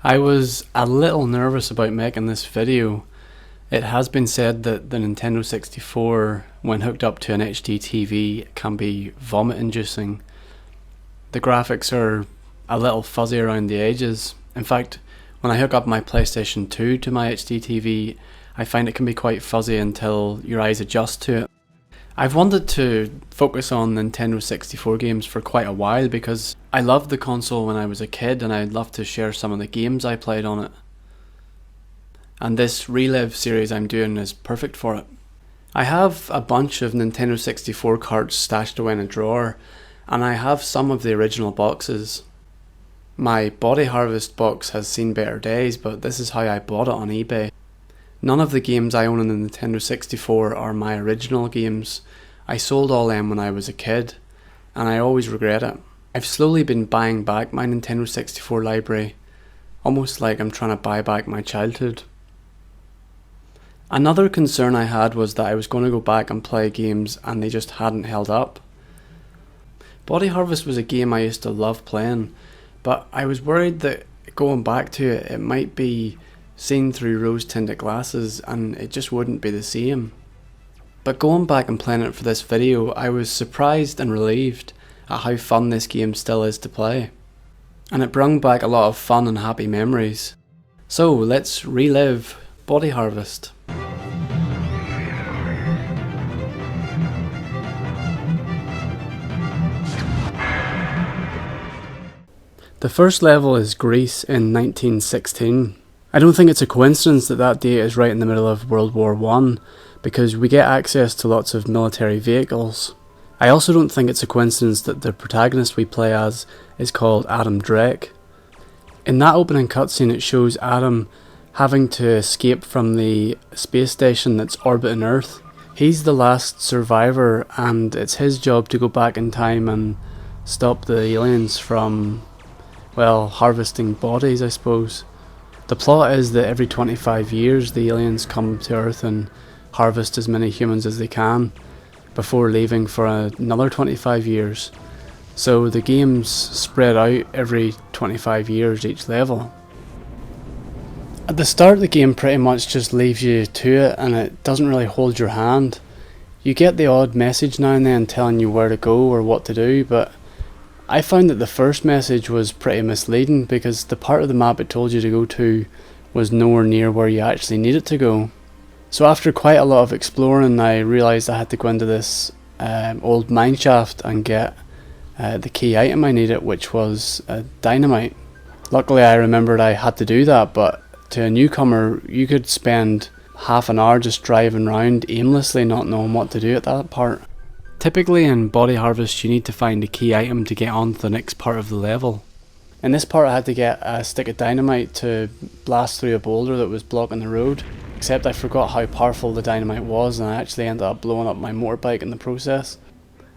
I was a little nervous about making this video. It has been said that the Nintendo 64, when hooked up to an HD TV, can be vomit inducing. The graphics are a little fuzzy around the edges. In fact, when I hook up my PlayStation 2 to my HD TV, I find it can be quite fuzzy until your eyes adjust to it. I've wanted to focus on Nintendo 64 games for quite a while because I loved the console when I was a kid and I'd love to share some of the games I played on it. And this Relive series I'm doing is perfect for it. I have a bunch of Nintendo 64 carts stashed away in a drawer, and I have some of the original boxes. My Body Harvest box has seen better days, but this is how I bought it on eBay. None of the games I own on the Nintendo 64 are my original games. I sold all them when I was a kid, and I always regret it. I've slowly been buying back my Nintendo 64 library, almost like I'm trying to buy back my childhood. Another concern I had was that I was going to go back and play games and they just hadn't held up. Body Harvest was a game I used to love playing, but I was worried that going back to it, it might be seen through rose-tinted glasses and it just wouldn't be the same. But going back and playing it for this video, I was surprised and relieved at how fun this game still is to play. And it brought back a lot of fun and happy memories. So let's relive Body Harvest. The first level is Greece in 1916. I don't think it's a coincidence that that date is right in the middle of World War I, because we get access to lots of military vehicles. I also don't think it's a coincidence that the protagonist we play as is called Adam Drake. In that opening cutscene, it shows Adam having to escape from the space station that's orbiting Earth. He's the last survivor and it's his job to go back in time and stop the aliens from, well, harvesting bodies, I suppose. The plot is that every 25 years the aliens come to Earth and harvest as many humans as they can before leaving for another 25 years. So the game's spread out every 25 years each level. At the start the game pretty much just leaves you to it and it doesn't really hold your hand. You get the odd message now and then telling you where to go or what to do, but I found that the first message was pretty misleading because the part of the map it told you to go to was nowhere near where you actually needed to go. So after quite a lot of exploring, I realised I had to go into this old mineshaft and get the key item I needed, which was dynamite. Luckily I remembered I had to do that, but to a newcomer you could spend half an hour just driving around aimlessly not knowing what to do at that part. Typically in Body Harvest you need to find a key item to get on to the next part of the level. In this part I had to get a stick of dynamite to blast through a boulder that was blocking the road, except I forgot how powerful the dynamite was and I actually ended up blowing up my motorbike in the process.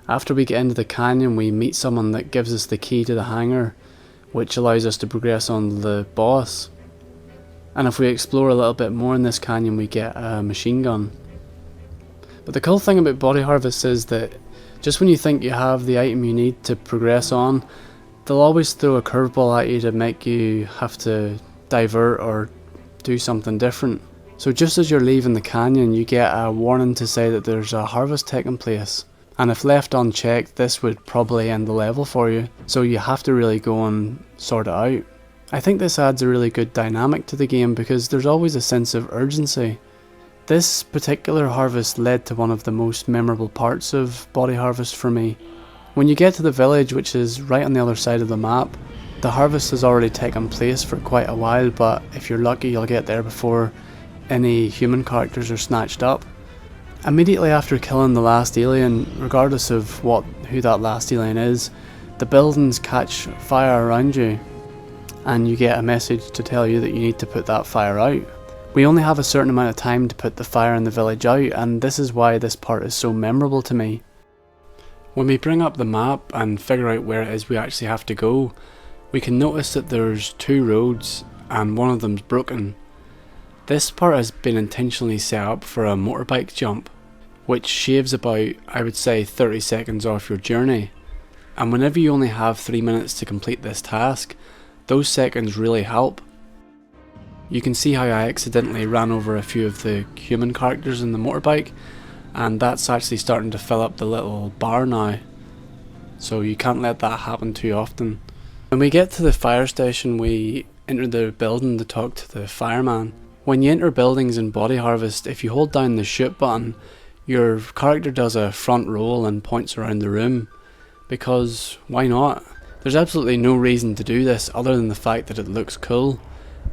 After we get into the canyon we meet someone that gives us the key to the hangar, which allows us to progress on to the boss. And if we explore a little bit more in this canyon we get a machine gun. But the cool thing about Body Harvest is that just when you think you have the item you need to progress on, they'll always throw a curveball at you to make you have to divert or do something different. So just as you're leaving the canyon you get a warning to say that there's a harvest taking place, and if left unchecked this would probably end the level for you, so you have to really go and sort it out. I think this adds a really good dynamic to the game because there's always a sense of urgency. This particular harvest led to one of the most memorable parts of Body Harvest for me. When you get to the village, which is right on the other side of the map, the harvest has already taken place for quite a while, but if you're lucky you'll get there before any human characters are snatched up. Immediately after killing the last alien, regardless of who that last alien is, the buildings catch fire around you and you get a message to tell you that you need to put that fire out. We only have a certain amount of time to put the fire in the village out, and this is why this part is so memorable to me. When we bring up the map and figure out where it is we actually have to go, we can notice that there's two roads and one of them's broken. This part has been intentionally set up for a motorbike jump, which shaves about, I would say, 30 seconds off your journey. And whenever you only have 3 minutes to complete this task, those seconds really help. You can see how I accidentally ran over a few of the human characters in the motorbike, and that's actually starting to fill up the little bar now, so you can't let that happen too often. When we get to the fire station, we enter the building to talk to the fireman. When you enter buildings in Body Harvest, if you hold down the shoot button, your character does a front roll and points around the room, because why not? There's absolutely no reason to do this other than the fact that it looks cool,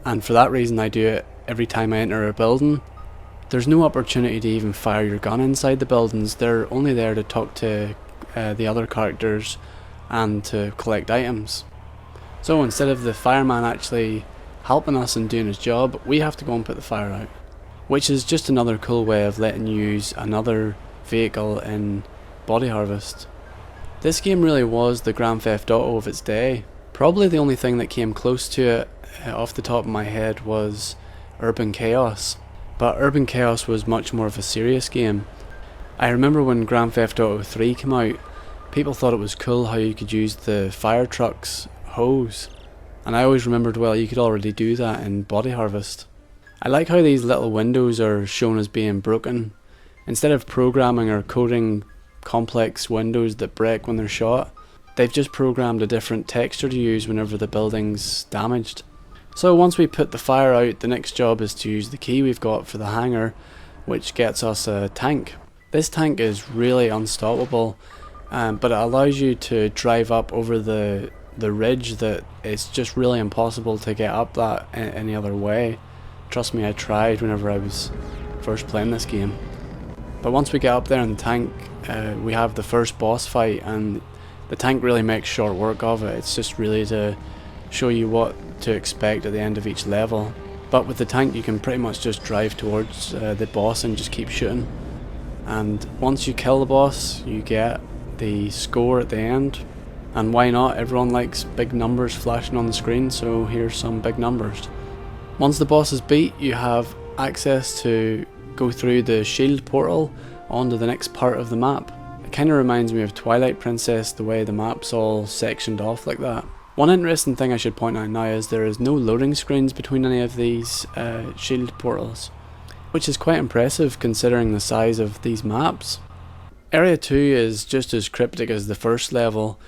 and for that reason I do it every time I enter a building. There's no opportunity to even fire your gun inside the buildings. They're only there to talk to the other characters and to collect items. So instead of the fireman actually helping us and doing his job, we have to go and put the fire out, which is just another cool way of letting you use another vehicle in Body Harvest. This game really was the Grand Theft Auto of its day. Probably the only thing that came close to it off the top of my head was Urban Chaos, but Urban Chaos was much more of a serious game. I remember when Grand Theft Auto 3 came out, people thought it was cool how you could use the fire truck's hose, and I always remembered, well, you could already do that in Body Harvest. I like how these little windows are shown as being broken. Instead of programming or coding complex windows that break when they're shot, they've just programmed a different texture to use whenever the building's damaged. So once we put the fire out, the next job is to use the key we've got for the hangar, which gets us a tank. This tank is really unstoppable, but it allows you to drive up over the ridge that it's just really impossible to get up that any other way. Trust me, I tried whenever I was first playing this game. But once we get up there in the tank, we have the first boss fight, and the tank really makes short work of it. It's just really to show you what to expect at the end of each level. But with the tank you can pretty much just drive towards the boss and just keep shooting. And once you kill the boss, you get the score at the end. And why not? Everyone likes big numbers flashing on the screen, so here's some big numbers. Once the boss is beat, you have access to go through the shield portal onto the next part of the map. It kind of reminds me of Twilight Princess, the way the map's all sectioned off like that. One interesting thing I should point out now is there is no loading screens between any of these shield portals, which is quite impressive considering the size of these maps. Area 2 is just as cryptic as the first level.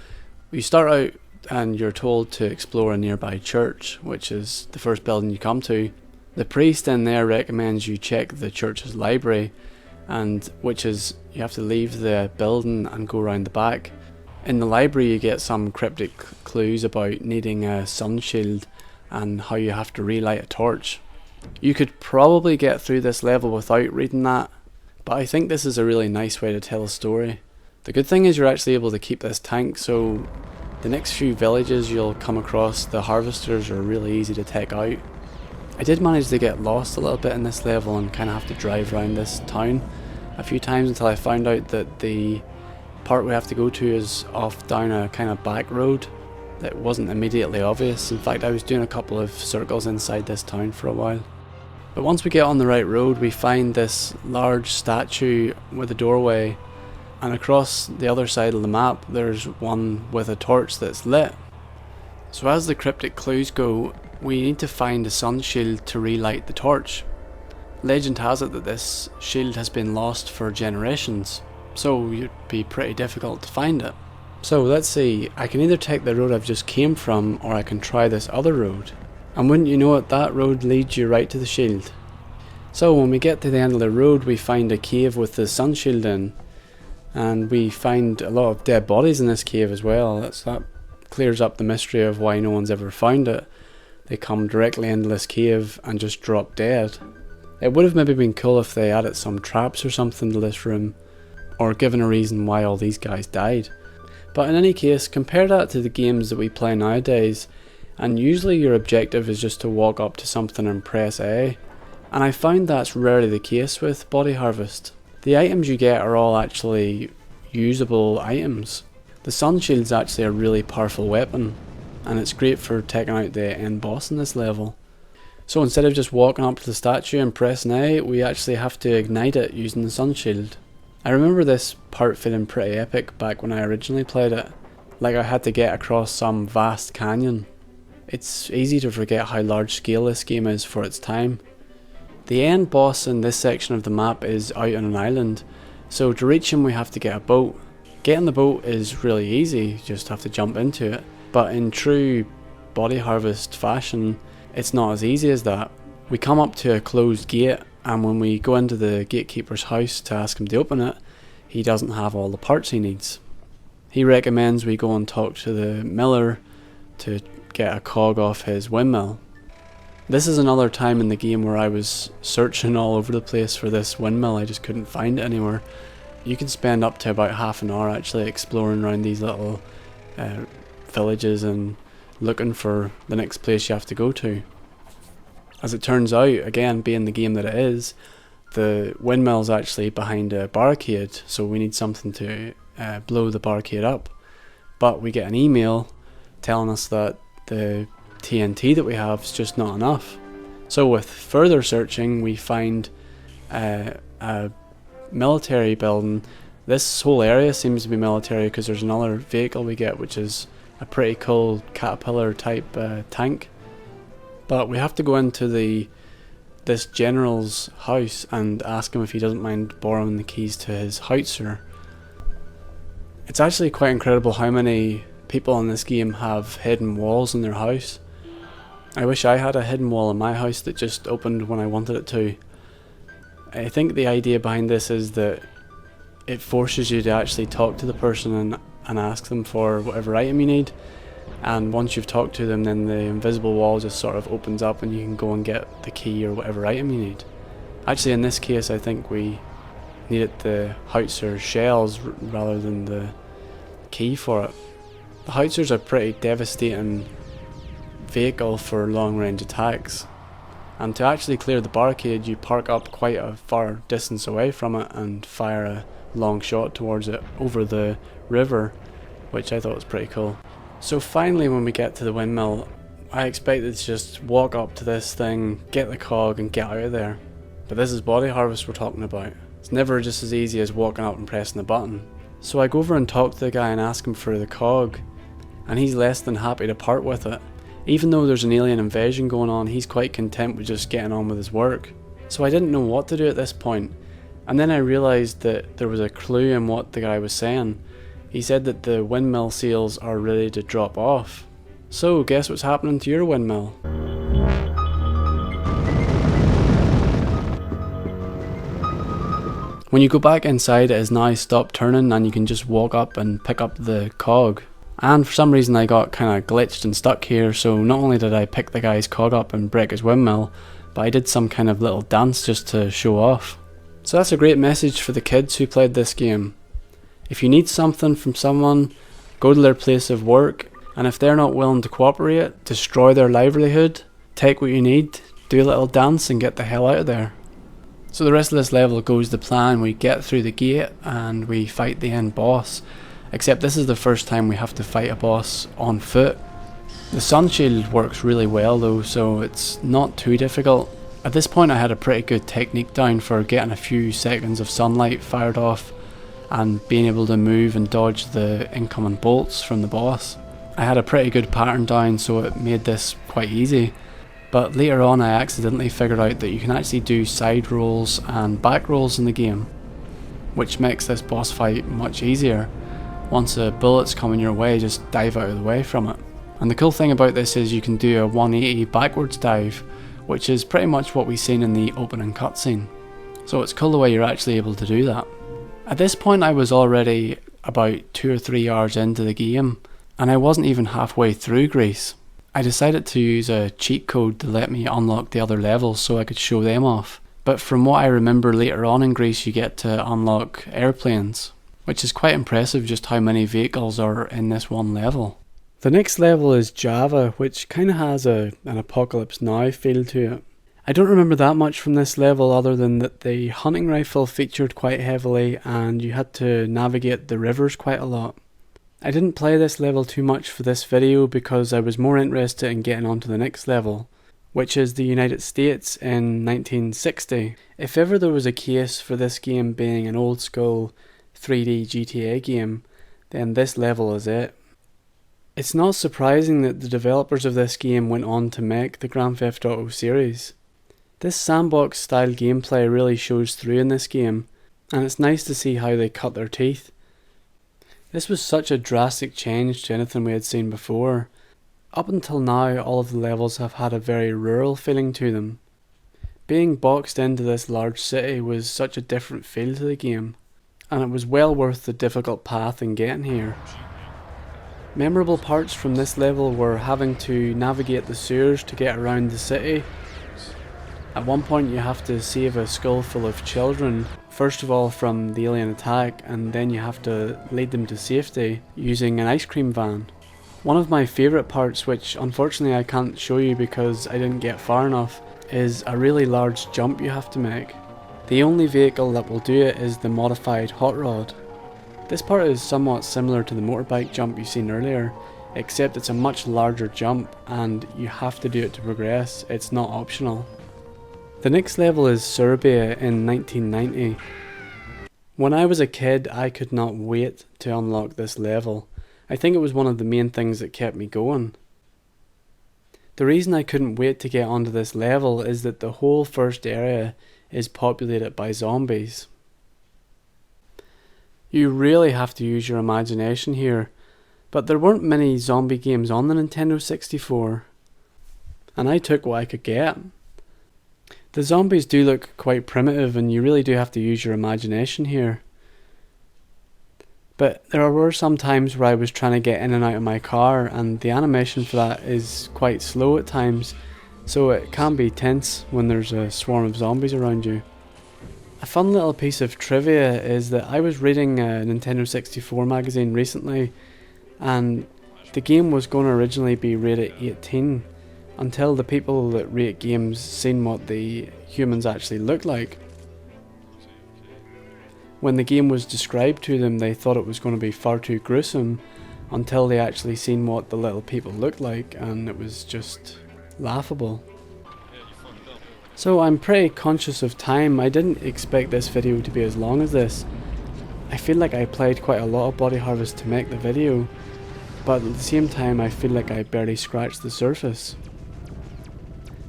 You start out and you're told to explore a nearby church, which is the first building you come to. The priest in there recommends you check the church's library, and which is you have to leave the building and go around the back. In the library you get some cryptic clues about needing a sun shield and how you have to relight a torch. You could probably get through this level without reading that, but I think this is a really nice way to tell a story. The good thing is you're actually able to keep this tank, so the next few villages you'll come across, the harvesters are really easy to take out. I did manage to get lost a little bit in this level and kind of have to drive around this town a few times until I found out that the part we have to go to is off down a kind of back road that wasn't immediately obvious. In fact, I was doing a couple of circles inside this town for a while. But once we get on the right road, we find this large statue with a doorway, and across the other side of the map there's one with a torch that's lit. So as the cryptic clues go, we need to find a sun shield to relight the torch. Legend has it that this shield has been lost for generations, so it'd be pretty difficult to find it. So let's see, I can either take the road I've just came from, or I can try this other road. And wouldn't you know it, that road leads you right to the shield. So when we get to the end of the road, we find a cave with the sun shield in, and we find a lot of dead bodies in this cave as well. That clears up the mystery of why no one's ever found it. They come directly into this cave and just drop dead. It would have maybe been cool if they added some traps or something to this room, or given a reason why all these guys died. But in any case, compare that to the games that we play nowadays, and usually your objective is just to walk up to something and press A, and I find that's rarely the case with Body Harvest. The items you get are all actually usable items. The sun shield's actually a really powerful weapon, and it's great for taking out the end boss in this level. So instead of just walking up to the statue and pressing A, we actually have to ignite it using the sun shield. I remember this part feeling pretty epic back when I originally played it, like I had to get across some vast canyon. It's easy to forget how large scale this game is for its time. The end boss in this section of the map is out on an island, so to reach him we have to get a boat. Getting the boat is really easy, you just have to jump into it, but in true Body Harvest fashion, it's not as easy as that. We come up to a closed gate, and when we go into the gatekeeper's house to ask him to open it, he doesn't have all the parts he needs. He recommends we go and talk to the miller to get a cog off his windmill. This is another time in the game where I was searching all over the place for this windmill, I just couldn't find it anywhere. You can spend up to about half an hour actually exploring around these little villages and looking for the next place you have to go to. As it turns out, again being the game that it is, the windmill's actually behind a barricade, so we need something to blow the barricade up. But we get an email telling us that the TNT that we have is just not enough. So with further searching we find a military building. This whole area seems to be military because there's another vehicle we get which is a pretty cool caterpillar type tank. But we have to go into this general's house and ask him if he doesn't mind borrowing the keys to his howitzer. It's actually quite incredible how many people in this game have hidden walls in their house. I wish I had a hidden wall in my house that just opened when I wanted it to. I think the idea behind this is that it forces you to actually talk to the person and ask them for whatever item you need, and once you've talked to them then the invisible wall just sort of opens up and you can go and get the key or whatever item you need. Actually in this case I think we needed the howitzer shells rather than the key for it. The howitzer's a pretty devastating vehicle for long range attacks, and to actually clear the barricade you park up quite a far distance away from it and fire a long shot towards it over the river, which I thought was pretty cool. So finally when we get to the windmill, I expected to just walk up to this thing, get the cog and get out of there. But this is Body Harvest we're talking about. It's never just as easy as walking up and pressing the button. So I go over and talk to the guy and ask him for the cog, and he's less than happy to part with it. Even though there's an alien invasion going on, he's quite content with just getting on with his work. So I didn't know what to do at this point, and then I realised that there was a clue in what the guy was saying. He said that the windmill seals are ready to drop off. So guess what's happening to your windmill? When you go back inside it has now stopped turning and you can just walk up and pick up the cog. And for some reason I got kind of glitched and stuck here, so not only did I pick the guy's cog up and break his windmill, but I did some kind of little dance just to show off. So that's a great message for the kids who played this game. If you need something from someone, go to their place of work, and if they're not willing to cooperate, destroy their livelihood, take what you need, do a little dance and get the hell out of there. So the rest of this level goes to plan. We get through the gate and we fight the end boss, except this is the first time we have to fight a boss on foot. The sun shield works really well though, so it's not too difficult. At this point I had a pretty good technique down for getting a few seconds of sunlight fired off and being able to move and dodge the incoming bolts from the boss. I had a pretty good pattern down, so it made this quite easy. But later on I accidentally figured out that you can actually do side rolls and back rolls in the game, which makes this boss fight much easier. Once a bullet's coming your way, just dive out of the way from it. And the cool thing about this is you can do a 180 backwards dive, which is pretty much what we seen in the opening cutscene. So it's cool the way you're actually able to do that. At this point I was already about 2 or 3 hours into the game, and I wasn't even halfway through Greece. I decided to use a cheat code to let me unlock the other levels so I could show them off. But from what I remember, later on in Greece you get to unlock airplanes, which is quite impressive just how many vehicles are in this one level. The next level is Java, which kind of has an Apocalypse Now feel to it. I don't remember that much from this level other than that the hunting rifle featured quite heavily and you had to navigate the rivers quite a lot. I didn't play this level too much for this video because I was more interested in getting on to the next level, which is the United States in 1960. If ever there was a case for this game being an old school 3D GTA game, then this level is it. It's not surprising that the developers of this game went on to make the Grand Theft Auto series. This sandbox style gameplay really shows through in this game, and it's nice to see how they cut their teeth. This was such a drastic change to anything we had seen before. Up until now, all of the levels have had a very rural feeling to them. Being boxed into this large city was such a different feel to the game, and it was well worth the difficult path in getting here. Memorable parts from this level were having to navigate the sewers to get around the city. At one point you have to save a school full of children, first of all from the alien attack, and then you have to lead them to safety using an ice cream van. One of my favourite parts, which unfortunately I can't show you because I didn't get far enough, is a really large jump you have to make. The only vehicle that will do it is the modified hot rod. This part is somewhat similar to the motorbike jump you've seen earlier, except it's a much larger jump and you have to do it to progress, it's not optional. The next level is Serbia in 1990. When I was a kid, I could not wait to unlock this level. I think it was one of the main things that kept me going. The reason I couldn't wait to get onto this level is that the whole first area is populated by zombies. You really have to use your imagination here, but there weren't many zombie games on the Nintendo 64, and I took what I could get. The zombies do look quite primitive and you really do have to use your imagination here. But there were some times where I was trying to get in and out of my car and the animation for that is quite slow at times, so it can be tense when there's a swarm of zombies around you. A fun little piece of trivia is that I was reading a Nintendo 64 magazine recently and the game was going to originally be rated 18 until the people that rate games seen what the humans actually look like. When the game was described to them, they thought it was going to be far too gruesome until they actually seen what the little people looked like, and it was just laughable. So I'm pretty conscious of time. I didn't expect this video to be as long as this. I feel like I played quite a lot of Body Harvest to make the video, but at the same time I feel like I barely scratched the surface.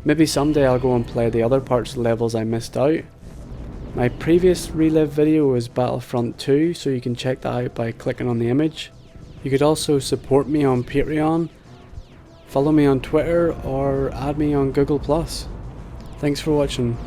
Maybe someday I'll go and play the other parts of the levels I missed out. My previous Relive video was Battlefront 2, so you can check that out by clicking on the image. You could also support me on Patreon, follow me on Twitter, or add me on Google+. Thanks for watching.